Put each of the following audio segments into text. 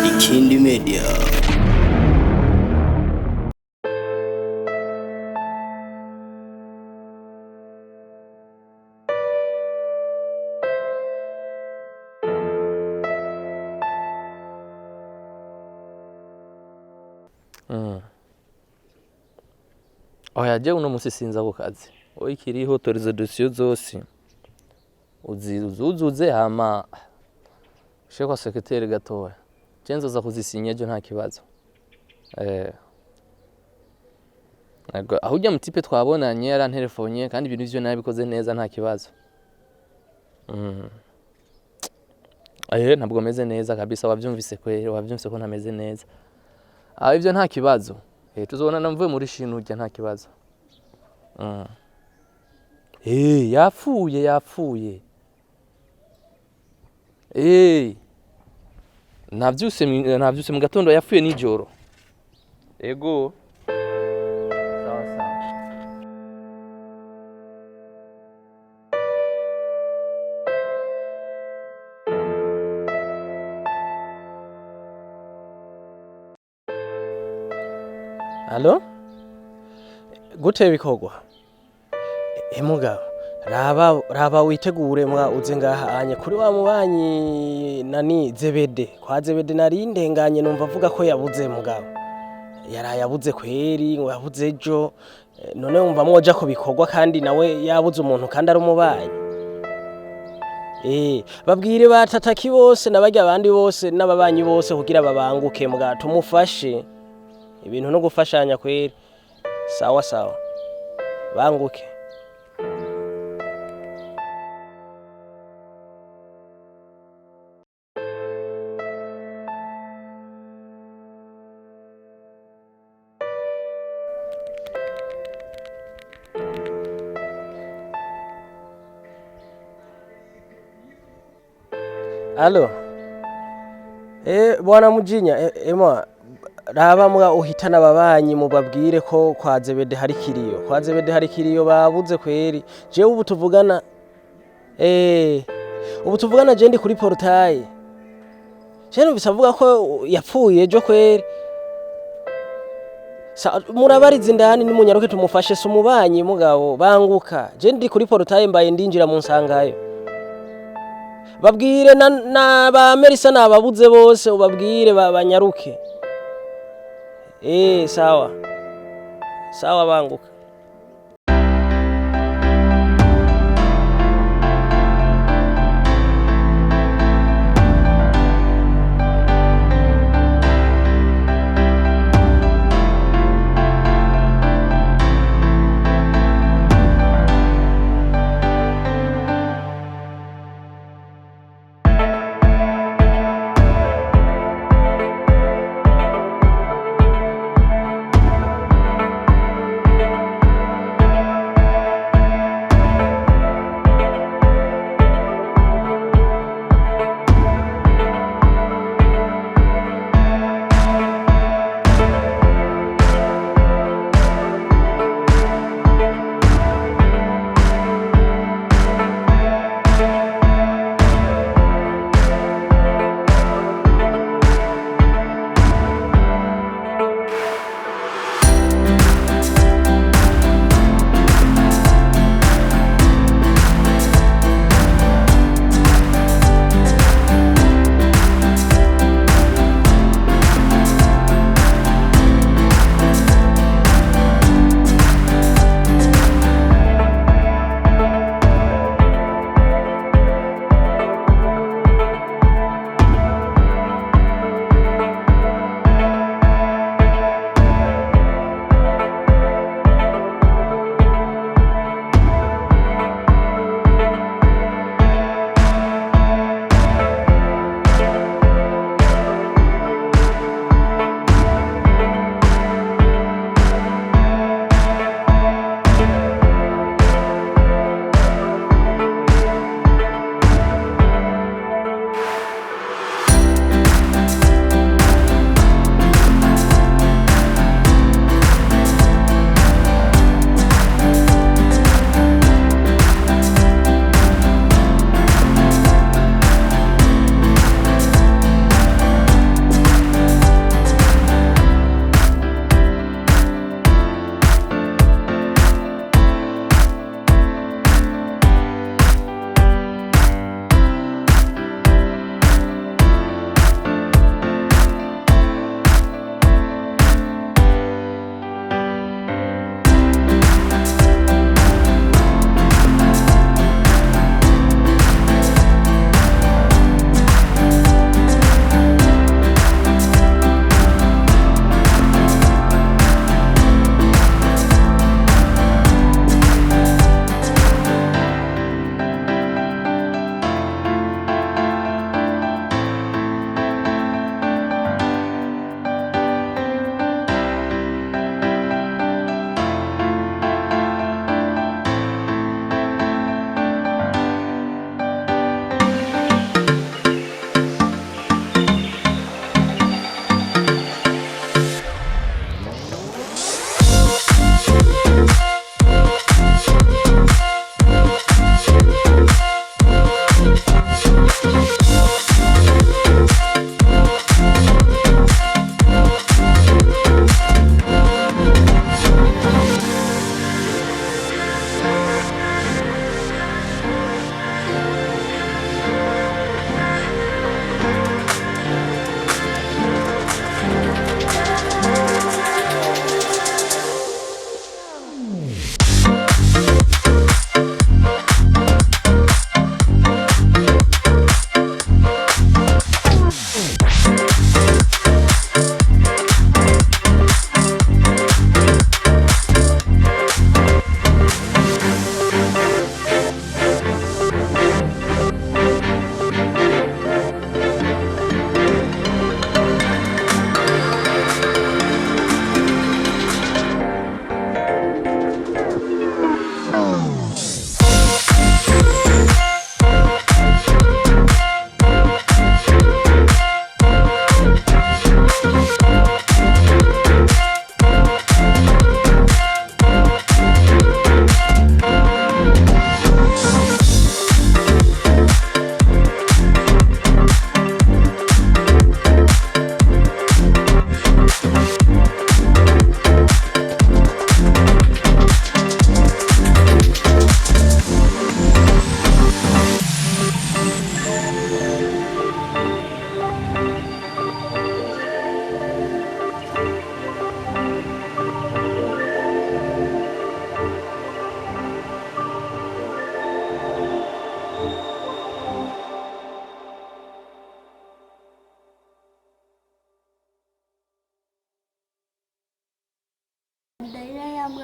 Ikindi media. Oya je uno musi sinza ku kazi. Oya ikiriho torizo dosiyo zose. Uzuzuze hama shekwa sekreteri gatoya. Cenzo za kuzisinya ejo nta kibazo. Aho ujya mutipe twabonanye yaranterefonye kandi ibintu byo nabikoze neza nta kibazo. Ntabwo meze neza kabisa wavyumvise ko ntameze neza. Ivyo nta kibazo. Tuzobona namvuye muri shinu ujya nta kibazo. Yapfuye. Navyuse mu gatondo yapfuye nijoro. Ego. Sawa. Allo? Gute bikogwa? Mugabo raba witegure mwa uze ngaha anye kuri wa mubanyi nani Zebede kwa Zebede nari ndenganye numva avuga ko yabuze mugabo yarayabuze kweri ngo yabuze ejo none umva mwoja ko bikogwa kandi nawe yabuze umuntu kandi ari umubanyi babwire batataki bose nabarya abandi bose n'ababanyi bose kugira babanguke mugabo tumufashe ibintu no gufashanya kweri sawa banguke. Allo bwana mujinya raba mga uhitana ababanyi mubabwire ko kwa Zebede hari kiriyo babuze kweri jewe ubu tuvugana je ndi kuri portail je bisavuga ko yapfuye ejo kweri murabariza indani nimunyaruke tumufashe se umubanyi mugabo banguka je ndi kuri portail mbaye ndinjira mu nsangayo babwire na ba Merisa nababuze bose ubabwire banyaruke. Sawa banguka.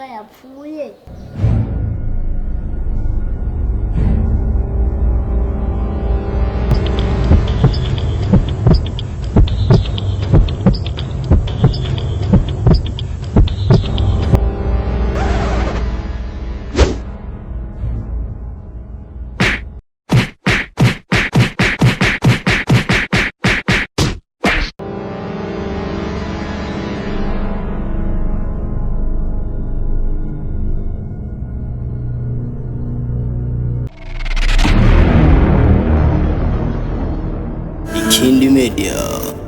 imbwa yapfuye. Ikindi Media.